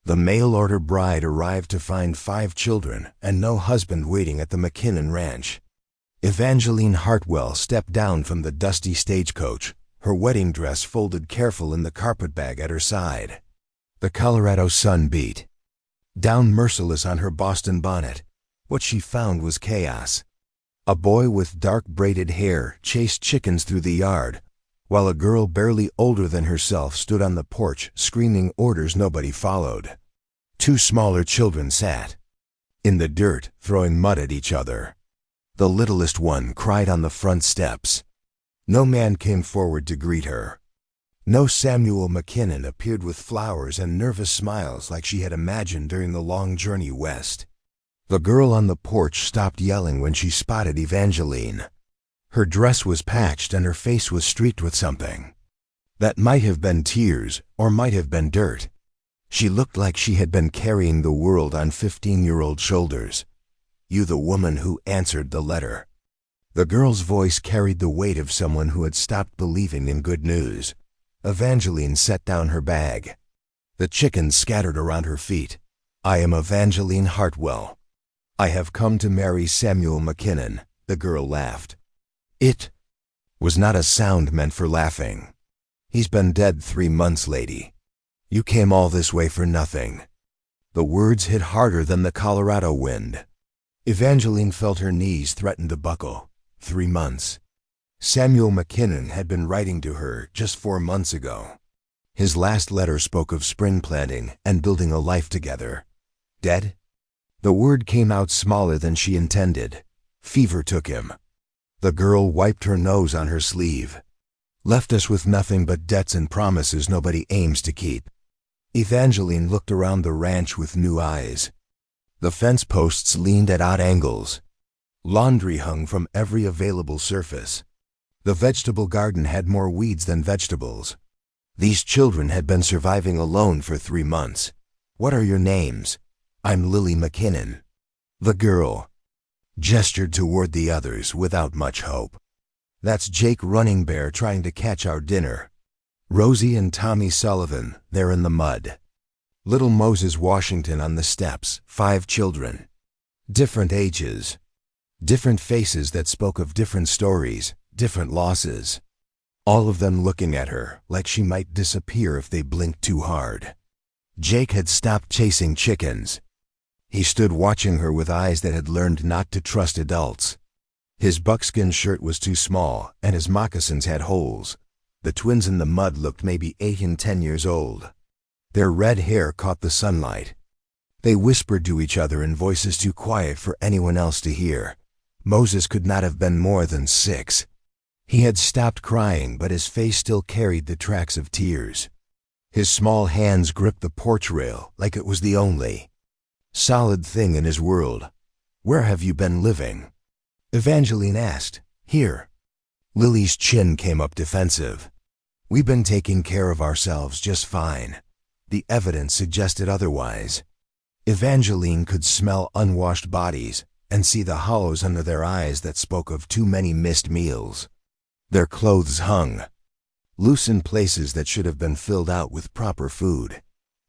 The mail-order bride arrived to find 5 children and no husband waiting at the McKinnon Ranch. Evangeline Hartwell stepped down from the dusty stagecoach, her wedding dress folded careful in the carpetbag at her side. The Colorado sun beat down merciless on her Boston bonnet. What she found was chaos. A boy with dark braided hair chased chickens through the yard, while a girl barely older than herself stood on the porch screaming orders nobody followed. 2 smaller children sat in the dirt, throwing mud at each other. The littlest one cried on the front steps. No man came forward to greet her. No Samuel McKinnon appeared with flowers and nervous smiles like she had imagined during the long journey west. The girl on the porch stopped yelling when she spotted Evangeline. Her dress was patched and her face was streaked with something. That might have been tears or might have been dirt. She looked like she had been carrying the world on 15-year-old shoulders. "You the woman who answered the letter." The girl's voice carried the weight of someone who had stopped believing in good news. Evangeline set down her bag. The chickens scattered around her feet. "I am Evangeline Hartwell. I have come to marry Samuel McKinnon," the girl laughed. It was not a sound meant for laughing. "He's been dead 3 months, lady. You came all this way for nothing." The words hit harder than the Colorado wind. Evangeline felt her knees threaten to buckle. 3 months. Samuel McKinnon had been writing to her just 4 months ago. His last letter spoke of spring planting and building a life together. Dead? The word came out smaller than she intended. Fever took him. The girl wiped her nose on her sleeve. "Left us with nothing but debts and promises nobody aims to keep." Evangeline looked around the ranch with new eyes. The fence posts leaned at odd angles. Laundry hung from every available surface. The vegetable garden had more weeds than vegetables. These children had been surviving alone for 3 months. "What are your names?" "I'm Lily McKinnon." The girl gestured toward the others without much hope. "That's Jake Running Bear trying to catch our dinner. Rosie and Tommy Sullivan, they're in the mud. Little Moses Washington on the steps, 5 children. Different ages. Different faces that spoke of different stories, different losses. All of them looking at her like she might disappear if they blinked too hard." Jake had stopped chasing chickens. He stood watching her with eyes that had learned not to trust adults. His buckskin shirt was too small and his moccasins had holes. The twins in the mud looked maybe 8 and 10 years old. Their red hair caught the sunlight. They whispered to each other in voices too quiet for anyone else to hear. Moses could not have been more than 6. He had stopped crying, but his face still carried the tracks of tears. His small hands gripped the porch rail like it was the only solid thing in his world. "Where have you been living?" Evangeline asked. "Here." Lily's chin came up defensive. "We've been taking care of ourselves just fine." The evidence suggested otherwise. Evangeline could smell unwashed bodies and see the hollows under their eyes that spoke of too many missed meals. Their clothes hung loose in places that should have been filled out with proper food.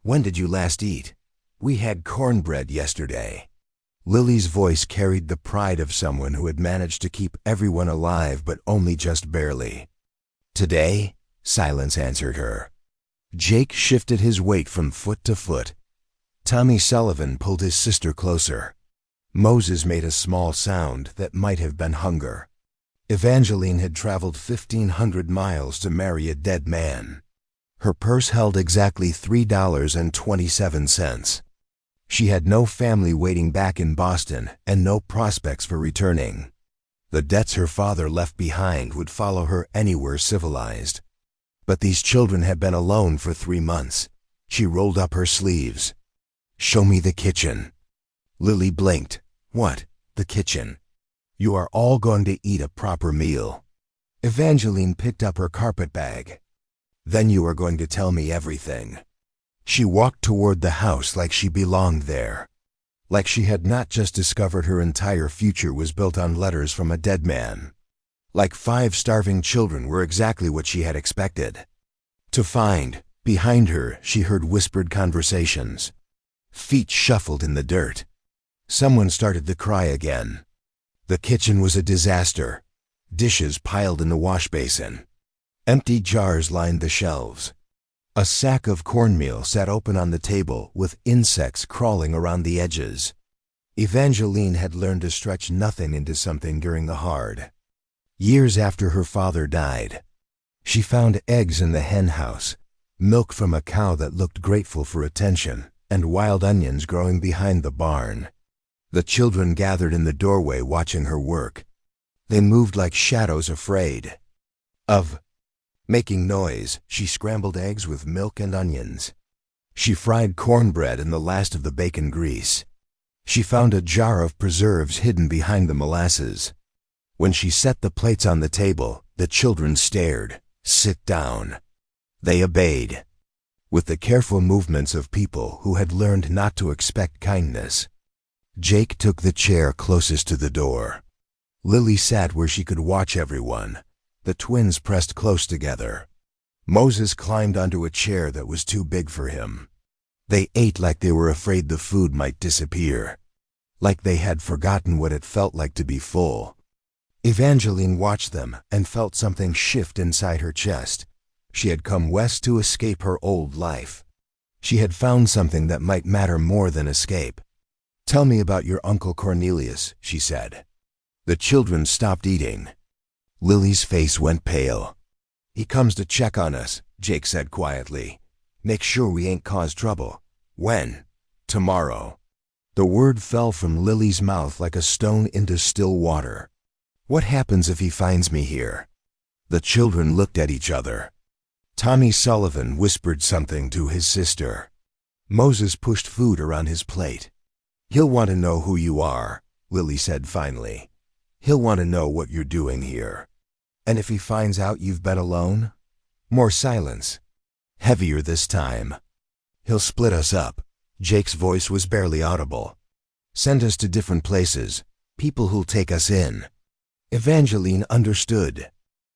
"When did you last eat?" "We had cornbread yesterday." Lily's voice carried the pride of someone who had managed to keep everyone alive but only just barely. "Today?" Silence answered her. Jake shifted his weight from foot to foot. Tommy Sullivan pulled his sister closer. Moses made a small sound that might have been hunger. Evangeline had traveled 1,500 miles to marry a dead man. Her purse held exactly $3.27. She had no family waiting back in Boston and no prospects for returning. The debts her father left behind would follow her anywhere civilized. But these children had been alone for 3 months. She rolled up her sleeves. "Show me the kitchen." Lily blinked. "What? The kitchen? You are all going to eat a proper meal." Evangeline picked up her carpetbag. "Then you are going to tell me everything." She walked toward the house like she belonged there. Like she had not just discovered her entire future was built on letters from a dead man. Like 5 starving children were exactly what she had expected to find. Behind her, she heard whispered conversations. Feet shuffled in the dirt. Someone started to cry again. The kitchen was a disaster. Dishes piled in the wash basin. Empty jars lined the shelves. A sack of cornmeal sat open on the table with insects crawling around the edges. Evangeline had learned to stretch nothing into something during the hard. Years after her father died, she found eggs in the hen house, milk from a cow that looked grateful for attention, and wild onions growing behind the barn. The children gathered in the doorway watching her work. They moved like shadows afraid of making noise. She scrambled eggs with milk and onions. She fried cornbread in the last of the bacon grease. She found a jar of preserves hidden behind the molasses. When she set the plates on the table, the children stared. "Sit down." They obeyed, with the careful movements of people who had learned not to expect kindness. Jake took the chair closest to the door. Lily sat where she could watch everyone. The twins pressed close together. Moses climbed onto a chair that was too big for him. They ate like they were afraid the food might disappear, like they had forgotten what it felt like to be full. Evangeline watched them and felt something shift inside her chest. She had come west to escape her old life. She had found something that might matter more than escape. "Tell me about your Uncle Cornelius," she said. The children stopped eating. Lily's face went pale. "He comes to check on us," Jake said quietly. "Make sure we ain't caused trouble." "When?" "Tomorrow." The word fell from Lily's mouth like a stone into still water. "What happens if he finds me here?" The children looked at each other. Tommy Sullivan whispered something to his sister. Moses pushed food around his plate. "He'll want to know who you are," Lily said finally. "He'll want to know what you're doing here. And if he finds out you've been alone?" More silence. Heavier this time. "He'll split us up." Jake's voice was barely audible. "Send us to different places, people who'll take us in." Evangeline understood.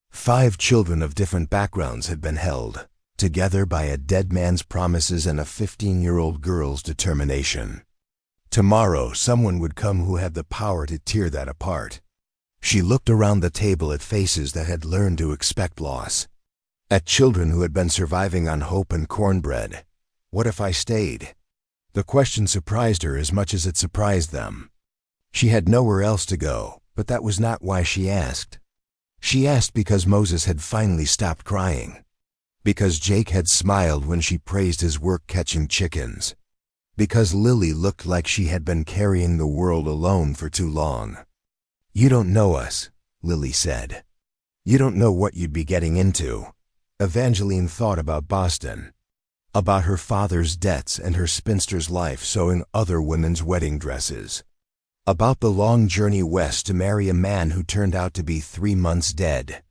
5 children of different backgrounds had been held together by a dead man's promises and a 15-year-old girl's determination. Tomorrow someone would come who had the power to tear that apart. She looked around the table at faces that had learned to expect loss, at children who had been surviving on hope and cornbread. What if I stayed? The question surprised her as much as it surprised them. She had nowhere else to go, but that was not why she asked. She asked because Moses had finally stopped crying, because Jake had smiled when she praised his work catching chickens, because Lily looked like she had been carrying the world alone for too long. "You don't know us," Lily said. "You don't know what you'd be getting into." Evangeline thought about Boston, about her father's debts and her spinster's life sewing other women's wedding dresses, about the long journey west to marry a man who turned out to be 3 months dead.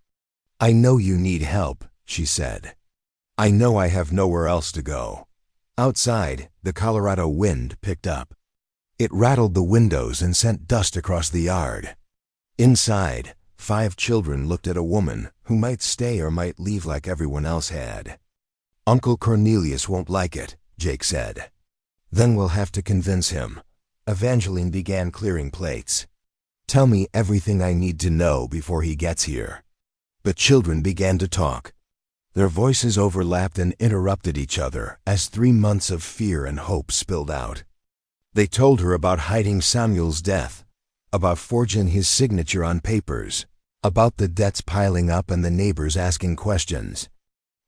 "I know you need help," she said. "I know I have nowhere else to go." Outside, the Colorado wind picked up. It rattled the windows and sent dust across the yard. Inside, 5 children looked at a woman who might stay or might leave like everyone else had. "Uncle Cornelius won't like it," Jake said. "Then we'll have to convince him." Evangeline began clearing plates. "Tell me everything I need to know before he gets here." The children began to talk. Their voices overlapped and interrupted each other as 3 months of fear and hope spilled out. They told her about hiding Samuel's death, about forging his signature on papers, about the debts piling up and the neighbors asking questions.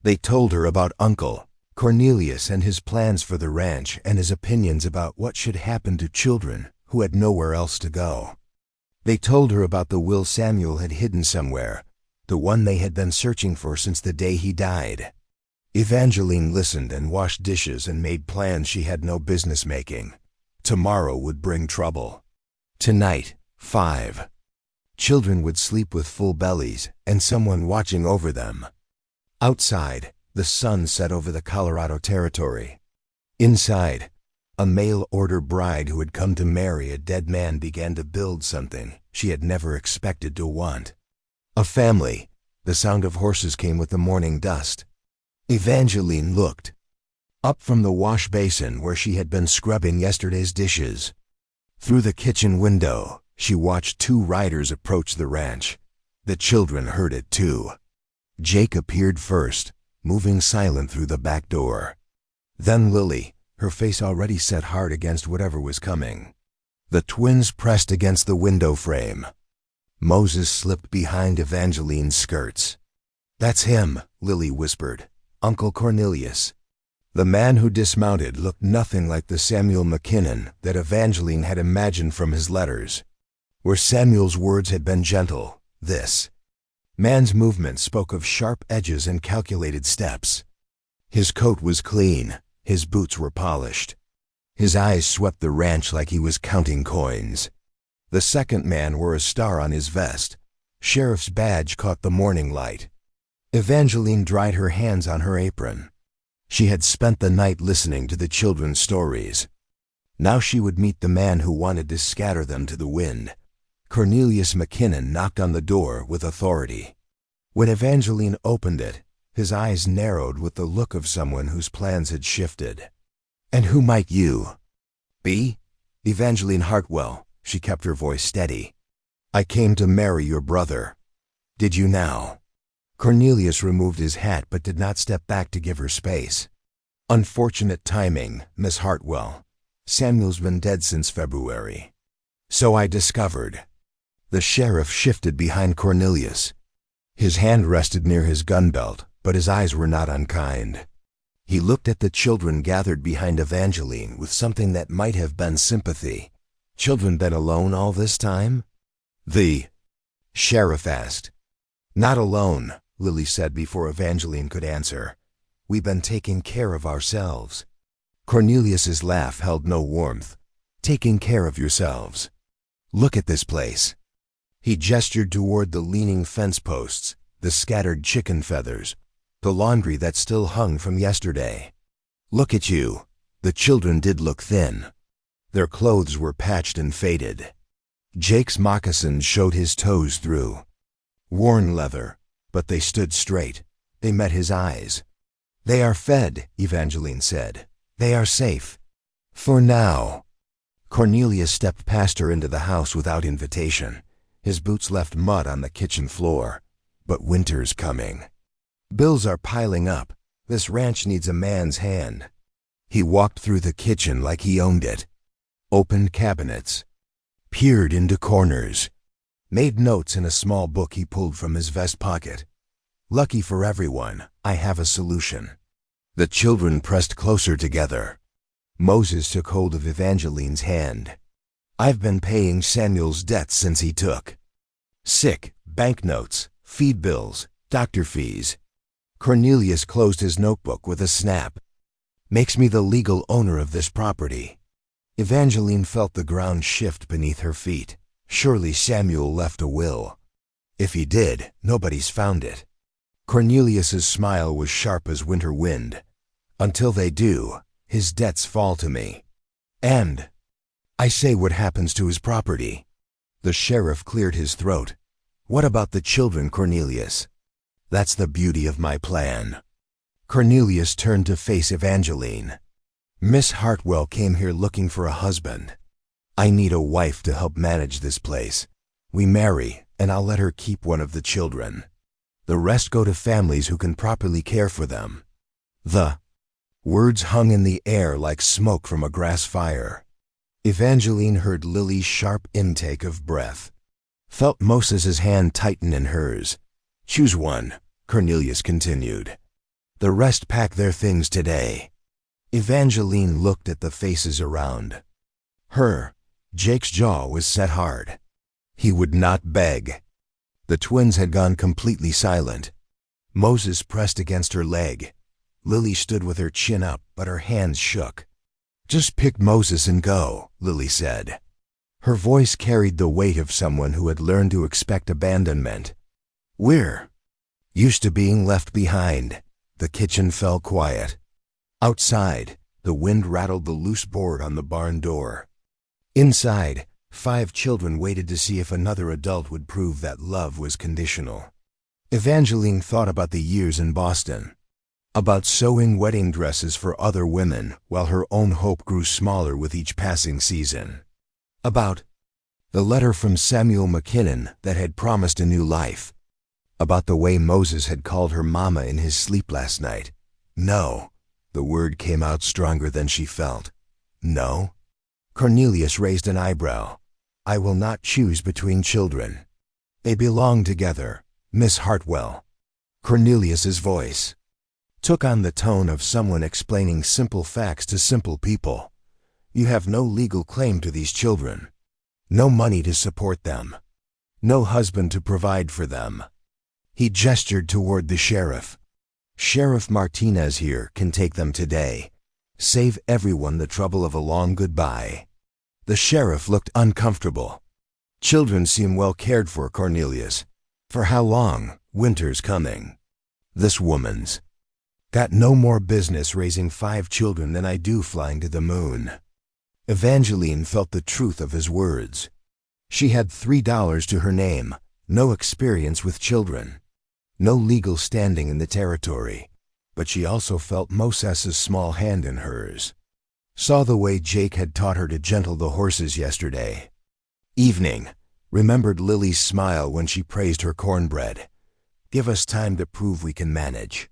They told her about Uncle Cornelius and his plans for the ranch and his opinions about what should happen to children who had nowhere else to go. They told her about the will Samuel had hidden somewhere, the one they had been searching for since the day he died. Evangeline listened and washed dishes and made plans she had no business making. Tomorrow would bring trouble. Tonight, 5 children would sleep with full bellies and someone watching over them. Outside, the sun set over the Colorado Territory. Inside, a mail-order bride who had come to marry a dead man began to build something she had never expected to want. A family. The sound of horses came with the morning dust. Evangeline looked. Up from the wash basin where she had been scrubbing yesterday's dishes. Through the kitchen window, she watched two riders approach the ranch. The children heard it too. Jake appeared first, moving silent through the back door. Then Lily, her face already set hard against whatever was coming. The twins pressed against the window frame. Moses slipped behind Evangeline's skirts. "That's him," Lily whispered. "Uncle Cornelius." The man who dismounted looked nothing like the Samuel McKinnon that Evangeline had imagined from his letters. Where Samuel's words had been gentle, this man's movement spoke of sharp edges and calculated steps. His coat was clean, his boots were polished. His eyes swept the ranch like he was counting coins. The second man wore a star on his vest. Sheriff's badge caught the morning light. Evangeline dried her hands on her apron. She had spent the night listening to the children's stories. Now she would meet the man who wanted to scatter them to the wind. Cornelius McKinnon knocked on the door with authority. When Evangeline opened it, his eyes narrowed with the look of someone whose plans had shifted. "And who might you be?" "Evangeline Hartwell," she kept her voice steady. "I came to marry your brother. Did you now?" Cornelius removed his hat but did not step back to give her space. "Unfortunate timing, Miss Hartwell. Samuel's been dead since February." "So I discovered." The sheriff shifted behind Cornelius. His hand rested near his gun belt, but his eyes were not unkind. He looked at the children gathered behind Evangeline with something that might have been sympathy. "Children been alone all this time?" the sheriff asked. "Not alone," Lily said before Evangeline could answer. "We've been taking care of ourselves." Cornelius's laugh held no warmth. "Taking care of yourselves. Look at this place." He gestured toward the leaning fence posts, the scattered chicken feathers, the laundry that still hung from yesterday. "Look at you." The children did look thin. Their clothes were patched and faded. Jake's moccasins showed his toes through. Worn leather, but they stood straight. They met his eyes. "They are fed," Evangeline said. "They are safe. For now." Cornelius stepped past her into the house without invitation. His boots left mud on the kitchen floor. But winter's coming. Bills are piling up. This ranch needs a man's hand. He walked through the kitchen like he owned it. Opened cabinets. Peered into corners. Made notes in a small book he pulled from his vest pocket. "Lucky for everyone, I have a solution." The children pressed closer together. Moses took hold of Evangeline's hand. "I've been paying Samuel's debts since he took. Sick, banknotes, feed bills, doctor fees." Cornelius closed his notebook with a snap. "Makes me the legal owner of this property." Evangeline felt the ground shift beneath her feet. Surely Samuel left a will. If he did, nobody's found it. Cornelius's smile was sharp as winter wind. "Until they do, his debts fall to me. And I say, what happens to his property?" The sheriff cleared his throat. "What about the children, Cornelius?" "That's the beauty of my plan." Cornelius turned to face Evangeline. "Miss Hartwell came here looking for a husband. I need a wife to help manage this place. We marry, and I'll let her keep one of the children. The rest go to families who can properly care for them." The words hung in the air like smoke from a grass fire. Evangeline heard Lily's sharp intake of breath. Felt Moses's hand tighten in hers. "Choose one," Cornelius continued. "The rest pack their things today." Evangeline looked at the faces around. Jake's jaw was set hard. He would not beg. The twins had gone completely silent. Moses pressed against her leg. Lily stood with her chin up, but her hands shook. "Just pick Moses and go," Lily said. Her voice carried the weight of someone who had learned to expect abandonment. "We're used to being left behind." The kitchen fell quiet. Outside, the wind rattled the loose board on the barn door. Inside, 5 children waited to see if another adult would prove that love was conditional. Evangeline thought about the years in Boston. About sewing wedding dresses for other women while her own hope grew smaller with each passing season. About the letter from Samuel McKinnon that had promised a new life. About the way Moses had called her mama in his sleep last night. No. The word came out stronger than she felt. No. Cornelius raised an eyebrow. I will not choose between children. They belong together, Miss Hartwell. Cornelius's voice took on the tone of someone explaining simple facts to simple people. You have no legal claim to these children. No money to support them. No husband to provide for them. He gestured toward the sheriff. Sheriff Martinez here can take them today. Save everyone the trouble of a long goodbye. The sheriff looked uncomfortable. Children seem well cared for, Cornelius. For how long? Winter's coming. This woman's got no more business raising 5 children than I do flying to the moon. Evangeline felt the truth of his words. She had $3 to her name, no experience with children, no legal standing in the territory, but she also felt Moses's small hand in hers. Saw the way Jake had taught her to gentle the horses yesterday. Evening, remembered Lily's smile when she praised her cornbread. Give us time to prove we can manage.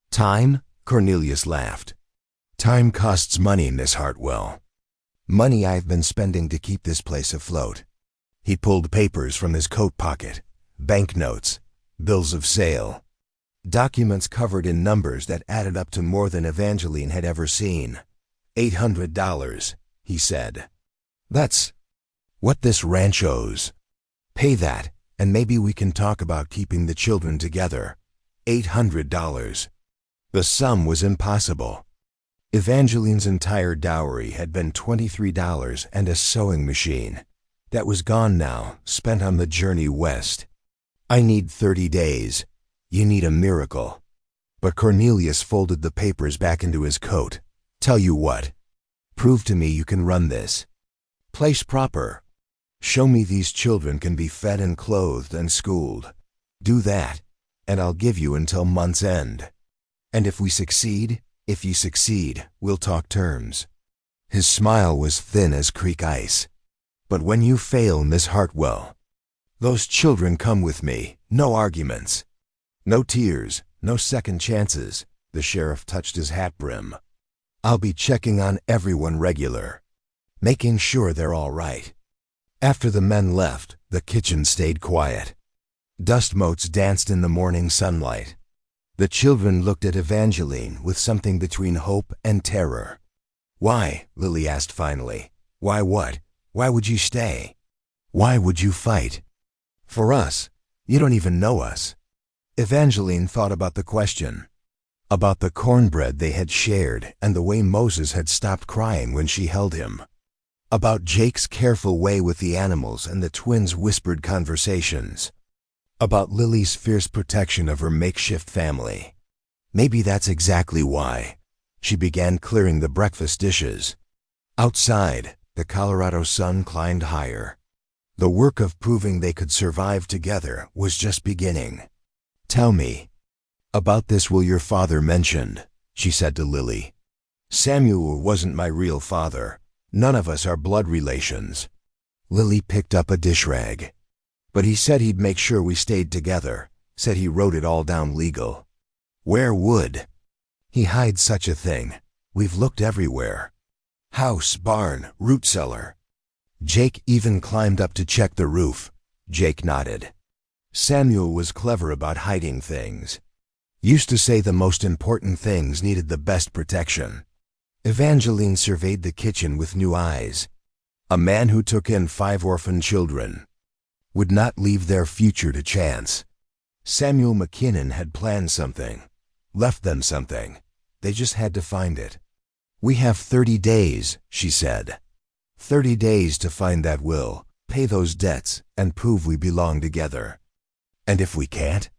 Time? Cornelius laughed. Time costs money, Miss Hartwell. Money I've been spending to keep this place afloat. He pulled papers from his coat pocket, banknotes, bills of sale, documents covered in numbers that added up to more than Evangeline had ever seen. $800, he said. That's what this ranch owes. Pay that, and maybe we can talk about keeping the children together. $800. The sum was impossible. Evangeline's entire dowry had been $23 and a sewing machine. That was gone now, spent on the journey west. I need 30 days. You need a miracle. But Cornelius folded the papers back into his coat. Tell you what. Prove to me you can run this place proper. Show me these children can be fed and clothed and schooled. Do that, and I'll give you until month's end. And if you succeed, we'll talk terms. His smile was thin as creek ice. But when you fail, Miss Hartwell, those children come with me, no arguments. No tears, no second chances. The sheriff touched his hat brim. I'll be checking on everyone regular, making sure they're all right. After the men left, the kitchen stayed quiet. Dust motes danced in the morning sunlight. The children looked at Evangeline with something between hope and terror. Why? Lily asked finally. Why what? Why would you stay? Why would you fight? For us. You don't even know us. Evangeline thought about the question. About the cornbread they had shared and the way Moses had stopped crying when she held him. About Jake's careful way with the animals and the twins' whispered conversations. About Lily's fierce protection of her makeshift family. Maybe that's exactly why. She began clearing the breakfast dishes. Outside, the Colorado sun climbed higher. The work of proving they could survive together was just beginning. Tell me. About this will your father mentioned, she said to Lily. Samuel wasn't my real father. None of us are blood relations. Lily picked up a dish rag. But he said he'd make sure we stayed together, said he wrote it all down legal. Where would he hide such a thing? We've looked everywhere. House, barn, root cellar. Jake even climbed up to check the roof. Jake nodded. Samuel was clever about hiding things. Used to say the most important things needed the best protection. Evangeline surveyed the kitchen with new eyes. A man who took in 5 orphan children would not leave their future to chance. Samuel McKinnon had planned something, left them something. They just had to find it. We have 30 days, she said. 30 days to find that will, pay those debts, and prove we belong together. And if we can't?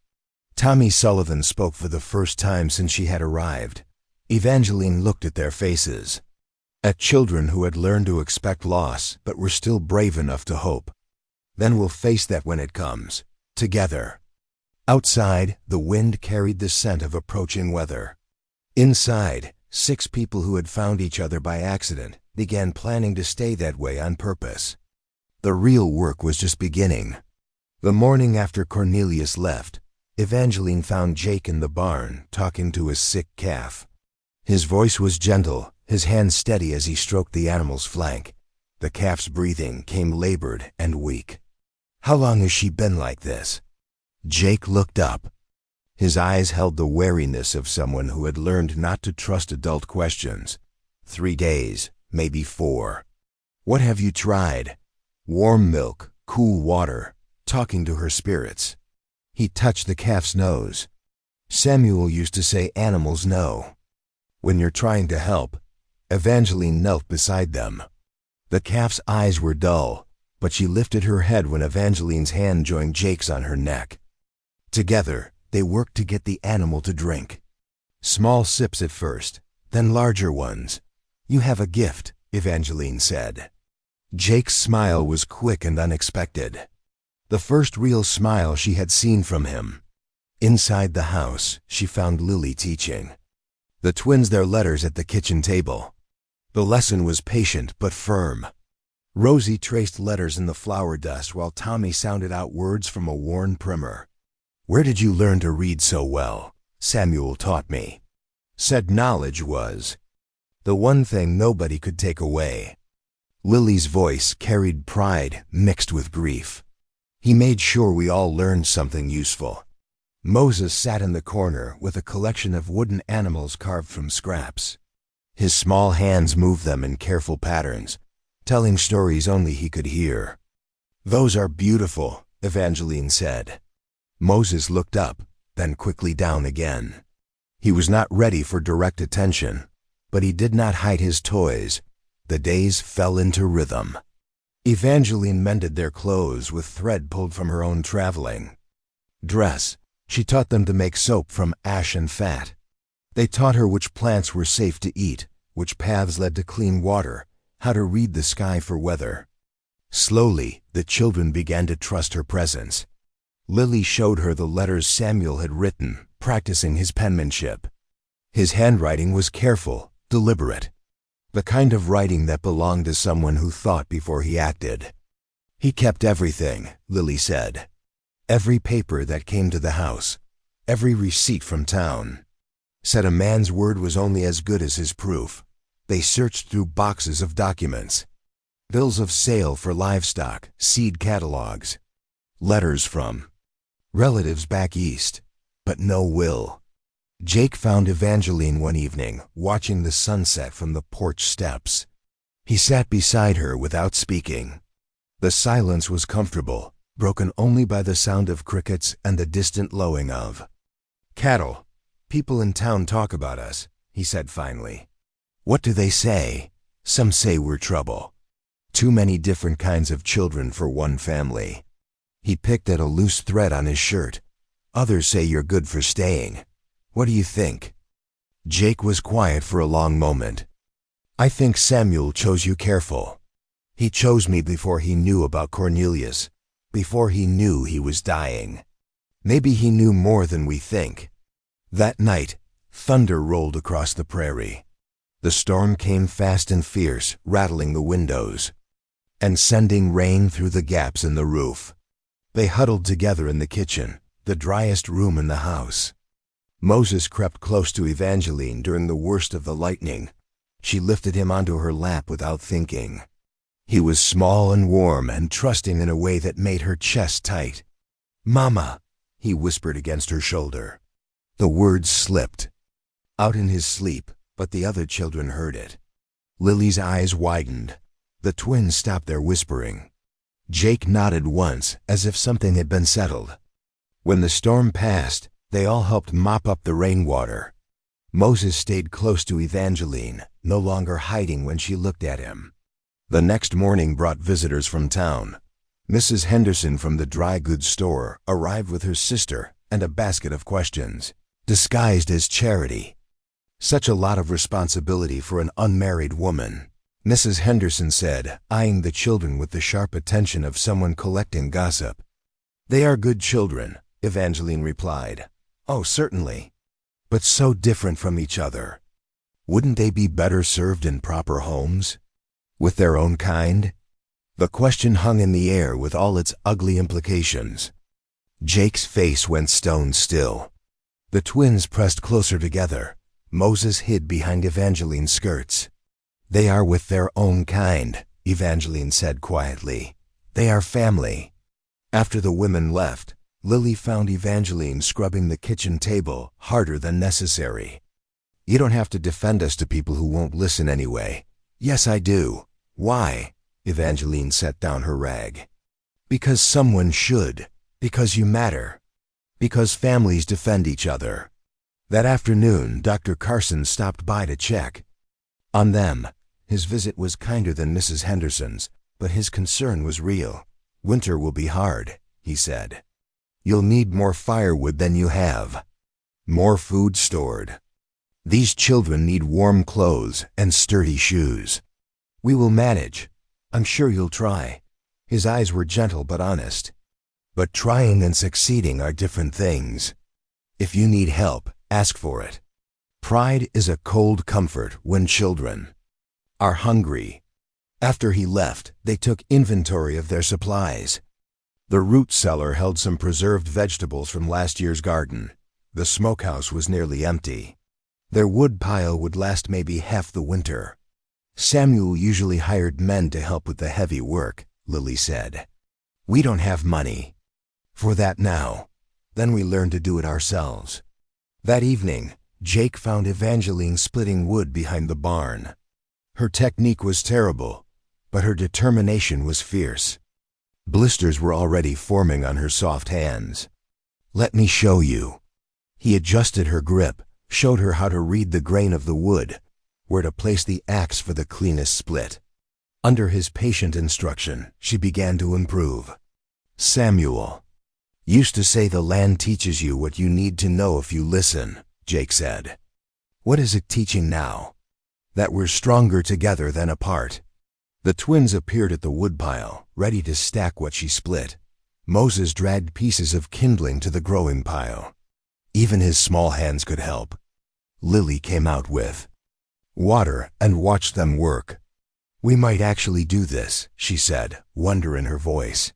Tommy Sullivan spoke for the first time since she had arrived. Evangeline looked at their faces. At children who had learned to expect loss but were still brave enough to hope. Then we'll face that when it comes. Together. Outside, the wind carried the scent of approaching weather. Inside, 6 people who had found each other by accident began planning to stay that way on purpose. The real work was just beginning. The morning after Cornelius left, Evangeline found Jake in the barn talking to his sick calf. His voice was gentle, his hand steady as he stroked the animal's flank. The calf's breathing came labored and weak. "How long has she been like this?" Jake looked up. His eyes held the wariness of someone who had learned not to trust adult questions. 3 days, maybe 4. "What have you tried?" "Warm milk, cool water, talking to her spirits." He touched the calf's nose. Samuel used to say animals know. When you're trying to help, Evangeline knelt beside them. The calf's eyes were dull, but she lifted her head when Evangeline's hand joined Jake's on her neck. Together, they worked to get the animal to drink. Small sips at first, then larger ones. "You have a gift," Evangeline said. Jake's smile was quick and unexpected. The first real smile she had seen from him. Inside the house, she found Lily teaching the twins their letters at the kitchen table. The lesson was patient but firm. Rosie traced letters in the flour dust while Tommy sounded out words from a worn primer. "Where did you learn to read so well?" "Samuel taught me." Said knowledge was the one thing nobody could take away. Lily's voice carried pride mixed with grief. "He made sure we all learned something useful." Moses sat in the corner with a collection of wooden animals carved from scraps. His small hands moved them in careful patterns, telling stories only he could hear. "Those are beautiful," Evangeline said. Moses looked up, then quickly down again. He was not ready for direct attention, but he did not hide his toys. The days fell into rhythm. Evangeline mended their clothes with thread pulled from her own traveling dress. She taught them to make soap from ash and fat. They taught her which plants were safe to eat, which paths led to clean water, how to read the sky for weather. Slowly, the children began to trust her presence. Lily showed her the letters Samuel had written, practicing his penmanship. His handwriting was careful, deliberate. The kind of writing that belonged to someone who thought before he acted. "He kept everything," Lily said. "Every paper that came to the house, every receipt from town." Said a man's word was only as good as his proof. They searched through boxes of documents. Bills of sale for livestock, seed catalogs. Letters from relatives back east, but no will. Jake found Evangeline one evening, watching the sunset from the porch steps. He sat beside her without speaking. The silence was comfortable, broken only by the sound of crickets and the distant lowing of cattle. "People in town talk about us," he said finally. "What do they say?" "Some say we're trouble. Too many different kinds of children for one family." He picked at a loose thread on his shirt. "Others say you're good for staying. What do you think?" Jake was quiet for a long moment. "I think Samuel chose you careful. He chose me before he knew about Cornelius, before he knew he was dying. Maybe he knew more than we think." That night, thunder rolled across the prairie. The storm came fast and fierce, rattling the windows and sending rain through the gaps in the roof. They huddled together in the kitchen, the driest room in the house. Moses crept close to Evangeline during the worst of the lightning. She lifted him onto her lap without thinking. He was small and warm and trusting in a way that made her chest tight. "Mama," he whispered against her shoulder. The words slipped out in his sleep, but the other children heard it. Lily's eyes widened. The twins stopped their whispering. Jake nodded once, as if something had been settled. When the storm passed, they all helped mop up the rainwater. Moses stayed close to Evangeline, no longer hiding when she looked at him. The next morning brought visitors from town. Mrs. Henderson from the dry goods store arrived with her sister and a basket of questions, disguised as charity. Such a lot of responsibility for an unmarried woman, Mrs. Henderson said, eyeing the children with the sharp attention of someone collecting gossip. "They are good children," Evangeline replied. "Oh, certainly." but so different from each other. Wouldn't they be better served in proper homes? With their own kind? The question hung in the air with all its ugly implications. Jake's face went stone still. The twins pressed closer together. Moses hid behind Evangeline's skirts. "They are with their own kind," Evangeline said quietly. "They are family." After the women left, Lily found Evangeline scrubbing the kitchen table harder than necessary. "You don't have to defend us to people who won't listen anyway." "Yes, I do." "Why?" Evangeline set down her rag. "Because someone should. Because you matter. Because families defend each other." That afternoon, Dr. Carson stopped by to check on them. His visit was kinder than Mrs. Henderson's, but his concern was real. "Winter will be hard," he said. "You'll need more firewood than you have. More food stored. These children need warm clothes and sturdy shoes. We will manage. I'm sure you'll try." His eyes were gentle but honest. "But trying and succeeding are different things. If you need help, ask for it. Pride is a cold comfort when children are hungry." After he left, they took inventory of their supplies. The root cellar held some preserved vegetables from last year's garden. The smokehouse was nearly empty. Their wood pile would last maybe half the winter. "Samuel usually hired men to help with the heavy work," Lily said. "We don't have money for that now. Then we learned to do it ourselves." That evening, Jake found Evangeline splitting wood behind the barn. Her technique was terrible, but her determination was fierce. Blisters were already forming on her soft hands. "Let me show you." He adjusted her grip, showed her how to read the grain of the wood, where to place the axe for the cleanest split. Under his patient instruction, she began to improve. "Samuel used to say the land teaches you what you need to know if you listen," Jake said. "What is it teaching now?" "That we're stronger together than apart." The twins appeared at the woodpile, ready to stack what she split. Moses dragged pieces of kindling to the growing pile. Even his small hands could help. Lily came out with water and watched them work. "We might actually do this," she said, wonder in her voice.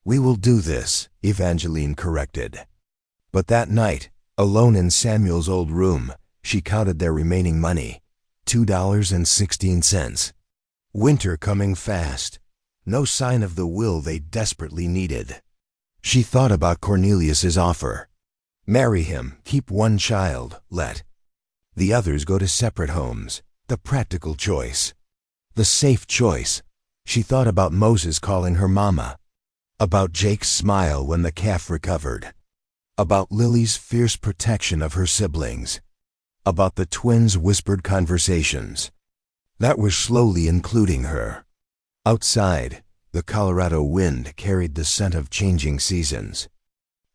"We will do this," Evangeline corrected. But that night, alone in Samuel's old room, she counted their remaining money, $2.16. Winter coming fast. No sign of the will they desperately needed. She thought about Cornelius's offer. Marry him, keep one child, let the others go to separate homes. The practical choice. The safe choice. She thought about Moses calling her mama. About Jake's smile when the calf recovered. About Lily's fierce protection of her siblings. About the twins' whispered conversations. That was slowly including her. Outside, the Colorado wind carried the scent of changing seasons.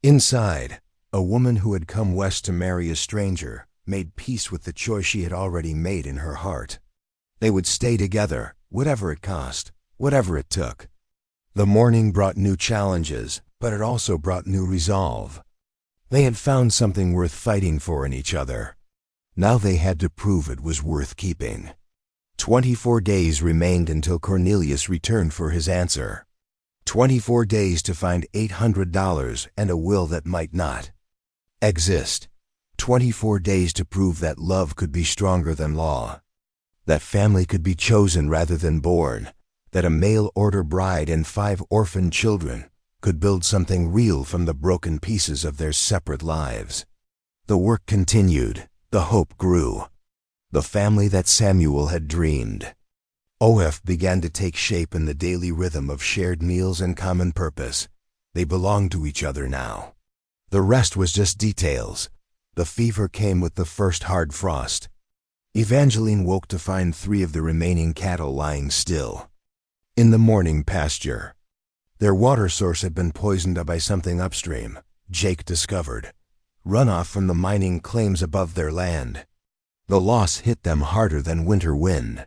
Inside, a woman who had come west to marry a stranger made peace with the choice she had already made in her heart. They would stay together, whatever it cost, whatever it took. The morning brought new challenges, but it also brought new resolve. They had found something worth fighting for in each other. Now they had to prove it was worth keeping. 24 days remained until Cornelius returned for his answer. 24 days to find $800 and a will that might not exist. 24 days to prove that love could be stronger than law. That family could be chosen rather than born. That a mail-order bride and 5 orphan children could build something real from the broken pieces of their separate lives. The work continued. The hope grew. The family that Samuel had dreamed. OF began to take shape in the daily rhythm of shared meals and common purpose. They belonged to each other now. The rest was just details. The fever came with the first hard frost. Evangeline woke to find 3 of the remaining cattle lying still in the morning pasture. Their water source had been poisoned by something upstream, Jake discovered. Runoff from the mining claims above their land. The loss hit them harder than winter wind.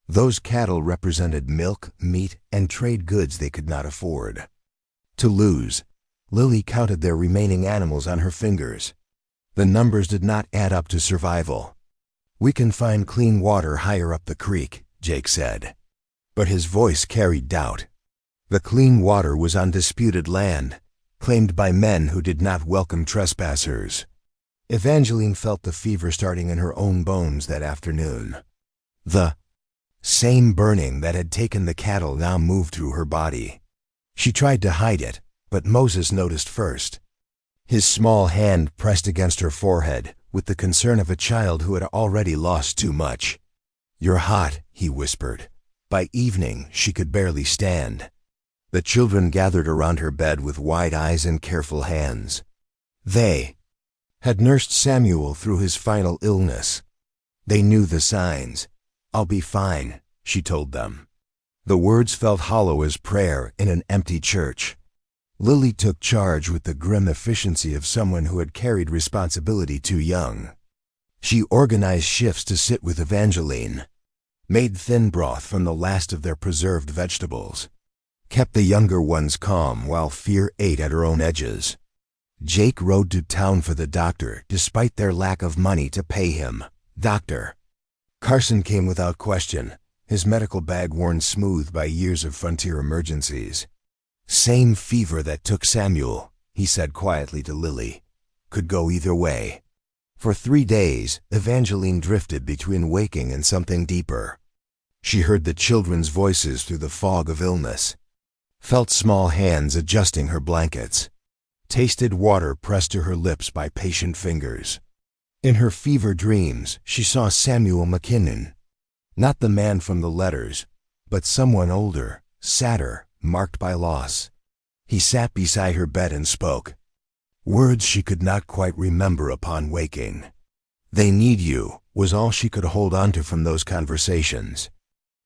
Those cattle represented milk, meat, and trade goods they could not afford to lose. Lily counted their remaining animals on her fingers. The numbers did not add up to survival. "We can find clean water higher up the creek," Jake said. But his voice carried doubt. The clean water was on disputed land, claimed by men who did not welcome trespassers. Evangeline felt the fever starting in her own bones that afternoon. The same burning that had taken the cattle now moved through her body. She tried to hide it, but Moses noticed first. His small hand pressed against her forehead with the concern of a child who had already lost too much. "You're hot," he whispered. By evening, she could barely stand. The children gathered around her bed with wide eyes and careful hands. They had nursed Samuel through his final illness. They knew the signs. "I'll be fine," she told them. The words felt hollow as prayer in an empty church. Lily took charge with the grim efficiency of someone who had carried responsibility too young. She organized shifts to sit with Evangeline, made thin broth from the last of their preserved vegetables, kept the younger ones calm while fear ate at her own edges. Jake rode to town for the doctor despite their lack of money to pay him. Dr. Carson came without question, his medical bag worn smooth by years of frontier emergencies. "Same fever that took Samuel," he said quietly to Lily. "Could go either way." For 3 days, Evangeline drifted between waking and something deeper. She heard the children's voices through the fog of illness, felt small hands adjusting her blankets, tasted water pressed to her lips by patient fingers. In her fever dreams, she saw Samuel McKinnon, not the man from the letters, but someone older, sadder, marked by loss. He sat beside her bed and spoke, words she could not quite remember upon waking. "They need you," was all she could hold on to from those conversations.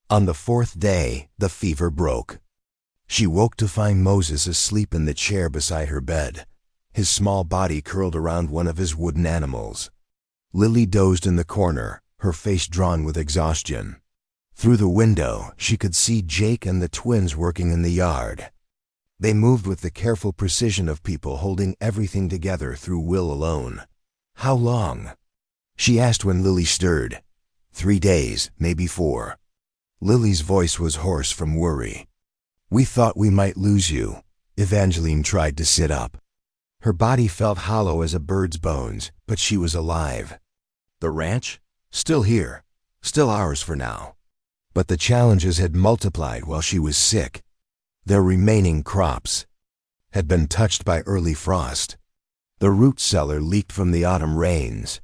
On the 4th day, the fever broke. She woke to find Moses asleep in the chair beside her bed, his small body curled around one of his wooden animals. Lily dozed in the corner, her face drawn with exhaustion. Through the window, she could see Jake and the twins working in the yard. They moved with the careful precision of people holding everything together through will alone. "How long?" she asked when Lily stirred. 3 days, maybe 4. Lily's voice was hoarse from worry. "We thought we might lose you." Evangeline tried to sit up. Her body felt hollow as a bird's bones, but she was alive. "The ranch? Still here. Still ours for now." But the challenges had multiplied while she was sick. Their remaining crops had been touched by early frost. The root cellar leaked from the autumn rains.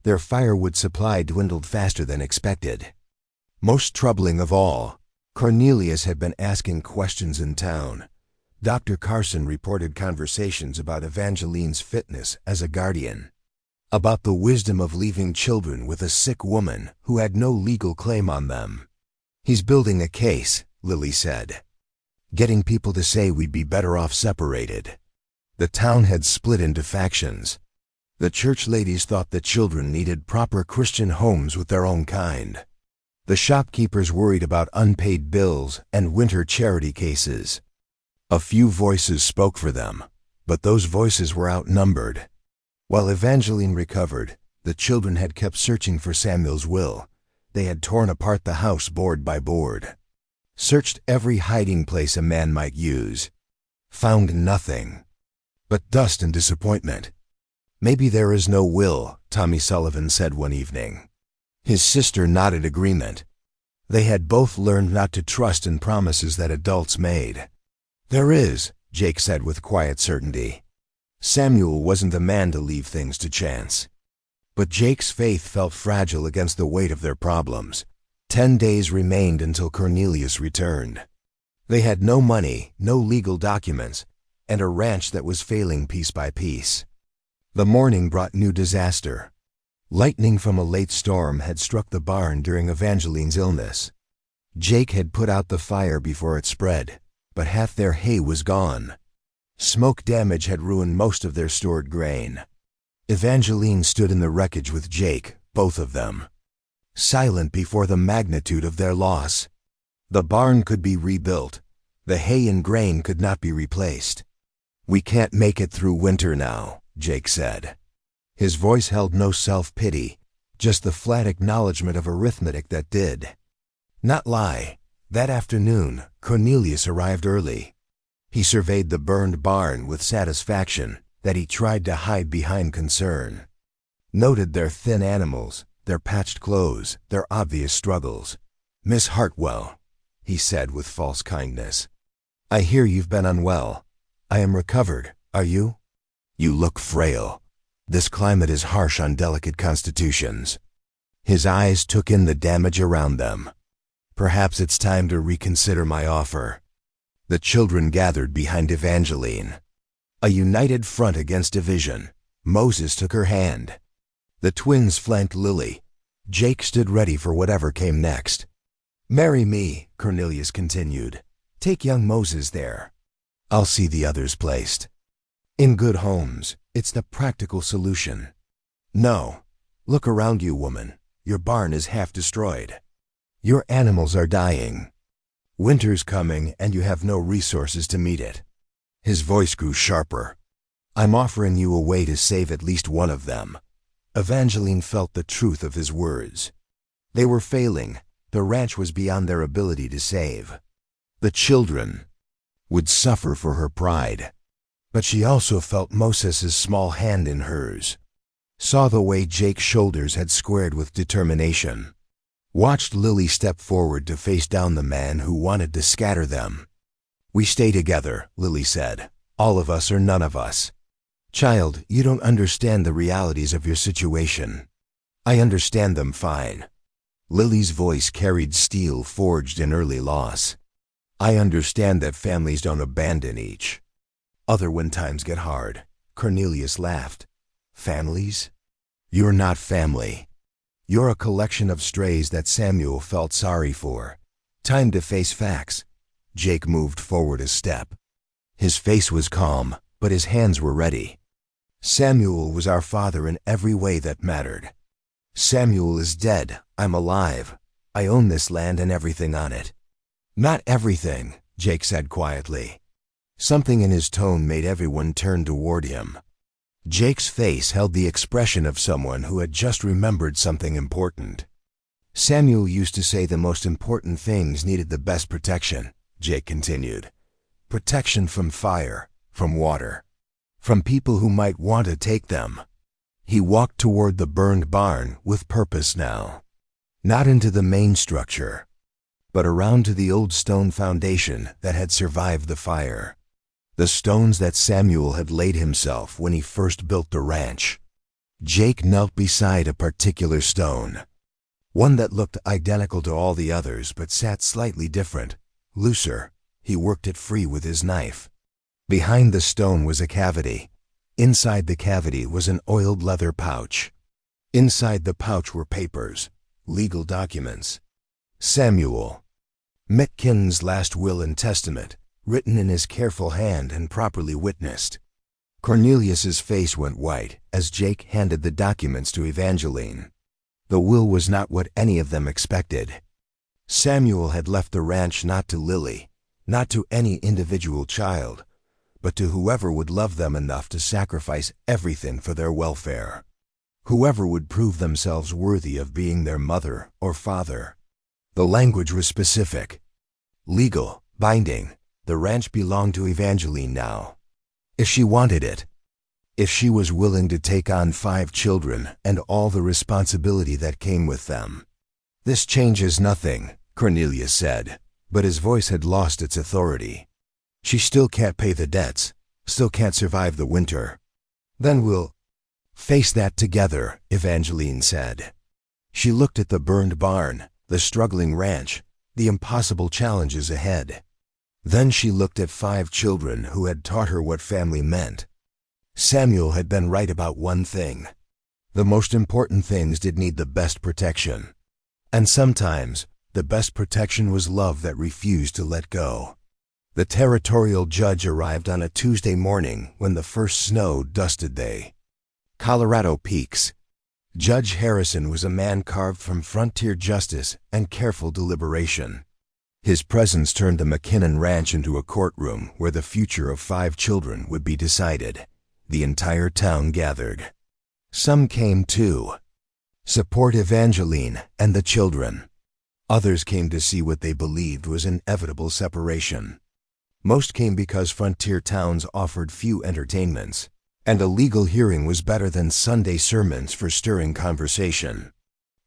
Their firewood supply dwindled faster than expected. Most troubling of all, Cornelius had been asking questions in town. Dr. Carson reported conversations about Evangeline's fitness as a guardian, about the wisdom of leaving children with a sick woman who had no legal claim on them. "He's building a case," Lily said, "getting people to say we'd be better off separated." The town had split into factions. The church ladies thought the children needed proper Christian homes with their own kind. The shopkeepers worried about unpaid bills and winter charity cases. A few voices spoke for them, but those voices were outnumbered. While Evangeline recovered, the children had kept searching for Samuel's will. They had torn apart the house board by board, searched every hiding place a man might use, found nothing but dust and disappointment. "Maybe there is no will," Tommy Sullivan said one evening. His sister nodded agreement. They had both learned not to trust in promises that adults made. "There is," Jake said with quiet certainty. Samuel wasn't the man to leave things to chance. But Jake's faith felt fragile against the weight of their problems. 10 days remained until Cornelius returned. They had no money, no legal documents, and a ranch that was failing piece by piece. The morning brought new disaster. Lightning from a late storm had struck the barn during Evangeline's illness. Jake had put out the fire before it spread, but half their hay was gone. Smoke damage had ruined most of their stored grain. Evangeline stood in the wreckage with Jake, both of them, silent before the magnitude of their loss. The barn could be rebuilt. The hay and grain could not be replaced. "We can't make it through winter now," Jake said. His voice held no self-pity, just the flat acknowledgement of arithmetic that did not lie. That afternoon, Cornelius arrived early. He surveyed the burned barn with satisfaction that he tried to hide behind concern. Noted their thin animals, their patched clothes, their obvious struggles. "Miss Hartwell," he said with false kindness, "I hear you've been unwell. I am recovered, are you? You look frail. This climate is harsh on delicate constitutions." His eyes took in the damage around them. "Perhaps it's time to reconsider my offer." The children gathered behind Evangeline. A united front against division. Moses took her hand. The twins flanked Lily. Jake stood ready for whatever came next. "Marry me," Cornelius continued. "Take young Moses there. I'll see the others placed in good homes. It's the practical solution." "No. Look around you, woman. Your barn is half destroyed. Your animals are dying. Winter's coming and you have no resources to meet it." His voice grew sharper. "I'm offering you a way to save at least one of them." Evangeline felt the truth of his words. They were failing. The ranch was beyond their ability to save. The children would suffer for her pride. But she also felt Moses's small hand in hers. Saw the way Jake's shoulders had squared with determination. Watched Lily step forward to face down the man who wanted to scatter them. "We stay together," Lily said. "All of us or none of us." "Child, you don't understand the realities of your situation." "I understand them fine." Lily's voice carried steel forged in early loss. "I understand that families don't abandon each other when times get hard." Cornelius laughed. "Families? You're not family. You're a collection of strays that Samuel felt sorry for. Time to face facts." Jake moved forward a step. His face was calm, but his hands were ready. "Samuel was our father in every way that mattered. Samuel is dead. I'm alive. I own this land and everything on it." "Not everything," Jake said quietly. Something in his tone made everyone turn toward him. Jake's face held the expression of someone who had just remembered something important. "Samuel used to say the most important things needed the best protection," Jake continued. "Protection from fire, from water, from people who might want to take them." He walked toward the burned barn with purpose now. Not into the main structure, but around to the old stone foundation that had survived the fire. The stones that Samuel had laid himself when he first built the ranch. Jake knelt beside a particular stone. One that looked identical to all the others but sat slightly different, looser. He worked it free with his knife. Behind the stone was a cavity. Inside the cavity was an oiled leather pouch. Inside the pouch were papers, legal documents. Samuel Metkin's last will and testament, written in his careful hand and properly witnessed. Cornelius's face went white as Jake handed the documents to Evangeline. The will was not what any of them expected. Samuel had left the ranch not to Lily, not to any individual child, but to whoever would love them enough to sacrifice everything for their welfare. Whoever would prove themselves worthy of being their mother or father. The language was specific, legal, binding. The ranch belonged to Evangeline now. If she wanted it. If she was willing to take on 5 children and all the responsibility that came with them. "This changes nothing," Cornelius said, but his voice had lost its authority. "She still can't pay the debts, still can't survive the winter." "Then we'll face that together," Evangeline said. She looked at the burned barn, the struggling ranch, the impossible challenges ahead. Then she looked at 5 children who had taught her what family meant. Samuel had been right about one thing. The most important things did need the best protection. And sometimes, the best protection was love that refused to let go. The territorial judge arrived on a Tuesday morning when the first snow dusted the Colorado peaks. Judge Harrison was a man carved from frontier justice and careful deliberation. His presence turned the McKinnon Ranch into a courtroom where the future of 5 children would be decided. The entire town gathered. Some came to support Evangeline and the children. Others came to see what they believed was inevitable separation. Most came because frontier towns offered few entertainments, and a legal hearing was better than Sunday sermons for stirring conversation.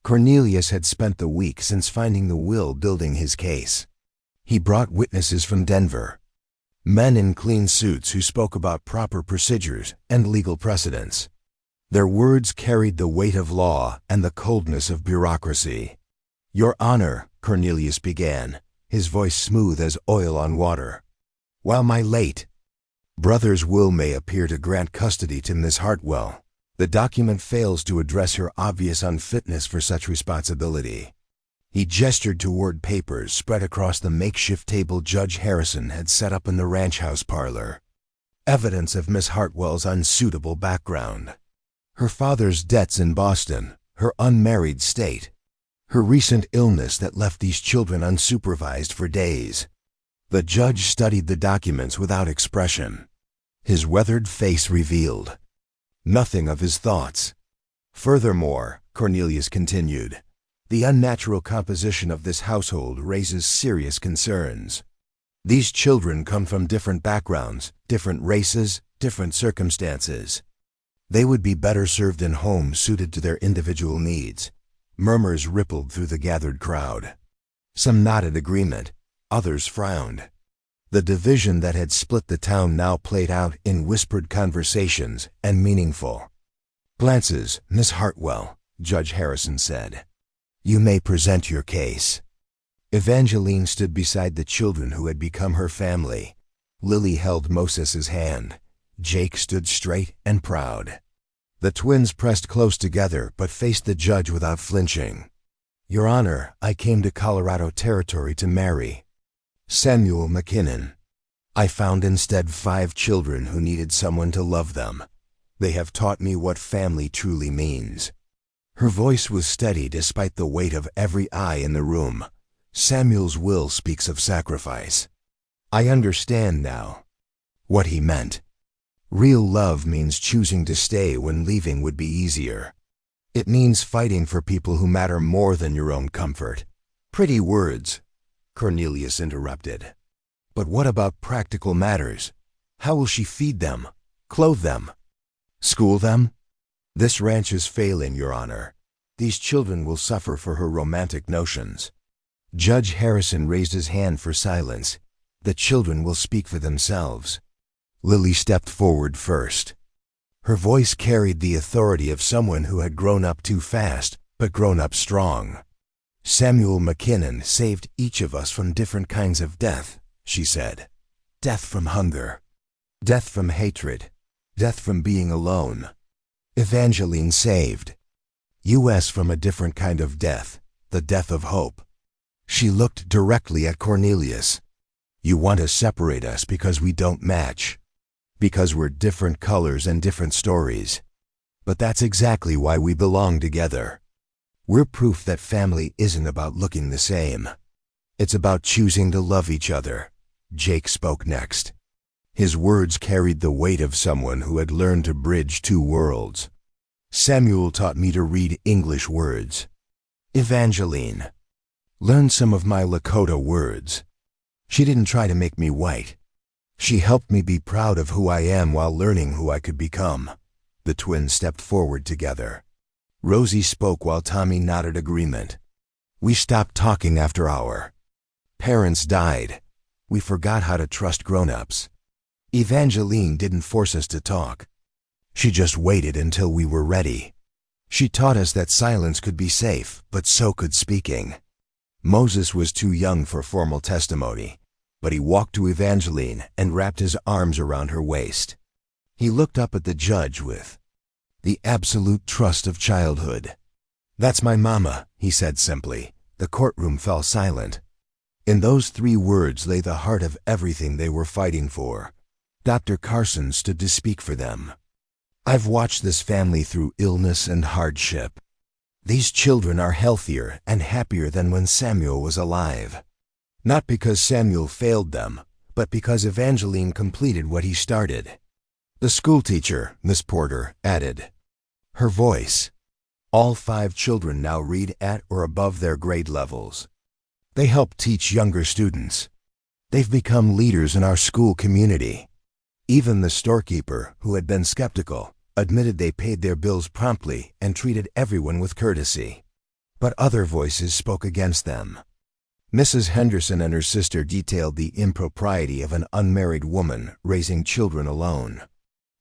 Cornelius had spent the week since finding the will building his case. He brought witnesses from Denver, men in clean suits who spoke about proper procedures and legal precedents. Their words carried the weight of law and the coldness of bureaucracy. "Your Honor," Cornelius began, his voice smooth as oil on water. "While my late brother's will may appear to grant custody to Miss Hartwell, the document fails to address her obvious unfitness for such responsibility." He gestured toward papers spread across the makeshift table Judge Harrison had set up in the ranch house parlor. Evidence of Miss Hartwell's unsuitable background. Her father's debts in Boston, her unmarried state, her recent illness that left these children unsupervised for days. The judge studied the documents without expression. His weathered face revealed nothing of his thoughts. "Furthermore," Cornelius continued, "the unnatural composition of this household raises serious concerns. These children come from different backgrounds, different races, different circumstances. They would be better served in homes suited to their individual needs." Murmurs rippled through the gathered crowd. Some nodded agreement, others frowned. The division that had split the town now played out in whispered conversations and meaningful glances. "Miss Hartwell," Judge Harrison said, "you may present your case." Evangeline stood beside the children who had become her family. Lily held Moses's hand. Jake stood straight and proud. The twins pressed close together but faced the judge without flinching. "Your Honor, I came to Colorado Territory to marry Samuel McKinnon. I found instead 5 children who needed someone to love them. They have taught me what family truly means." Her voice was steady despite the weight of every eye in the room. "Samuel's will speaks of sacrifice. I understand now what he meant. Real love means choosing to stay when leaving would be easier. It means fighting for people who matter more than your own comfort." "Pretty words," Cornelius interrupted. "But what about practical matters? How will she feed them, clothe them, school them?" "This ranch is failing, Your Honor. These children will suffer for her romantic notions." Judge Harrison raised his hand for silence. "The children will speak for themselves." Lily stepped forward first. Her voice carried the authority of someone who had grown up too fast, but grown up strong. "Samuel McKinnon saved each of us from different kinds of death," she said. "Death from hunger, death from hatred, death from being alone. Evangeline saved us from a different kind of death, the death of hope." She looked directly at Cornelius. "You want to separate us because we don't match, because we're different colors and different stories. But that's exactly why we belong together. We're proof that family isn't about looking the same. It's about choosing to love each other." Jake spoke next. His words carried the weight of someone who had learned to bridge 2 worlds. "Samuel taught me to read English words. Evangeline learned some of my Lakota words. She didn't try to make me white. She helped me be proud of who I am while learning who I could become." The twins stepped forward together. Rosie spoke while Tommy nodded agreement. "We stopped talking after our parents died. We forgot how to trust grown-ups. Evangeline didn't force us to talk. She just waited until we were ready. She taught us that silence could be safe, but so could speaking." Moses was too young for formal testimony, but he walked to Evangeline and wrapped his arms around her waist. He looked up at the judge with the absolute trust of childhood. "That's my mama," he said simply. The courtroom fell silent. In those 3 words lay the heart of everything they were fighting for. Dr. Carson stood to speak for them. "I've watched this family through illness and hardship. These children are healthier and happier than when Samuel was alive. Not because Samuel failed them, but because Evangeline completed what he started." "The schoolteacher," Miss Porter added. Her voice. All 5 children now read at or above their grade levels. They help teach younger students. They've become leaders in our school community. Even the storekeeper, who had been skeptical, admitted they paid their bills promptly and treated everyone with courtesy. But other voices spoke against them. Mrs. Henderson and her sister detailed the impropriety of an unmarried woman raising children alone.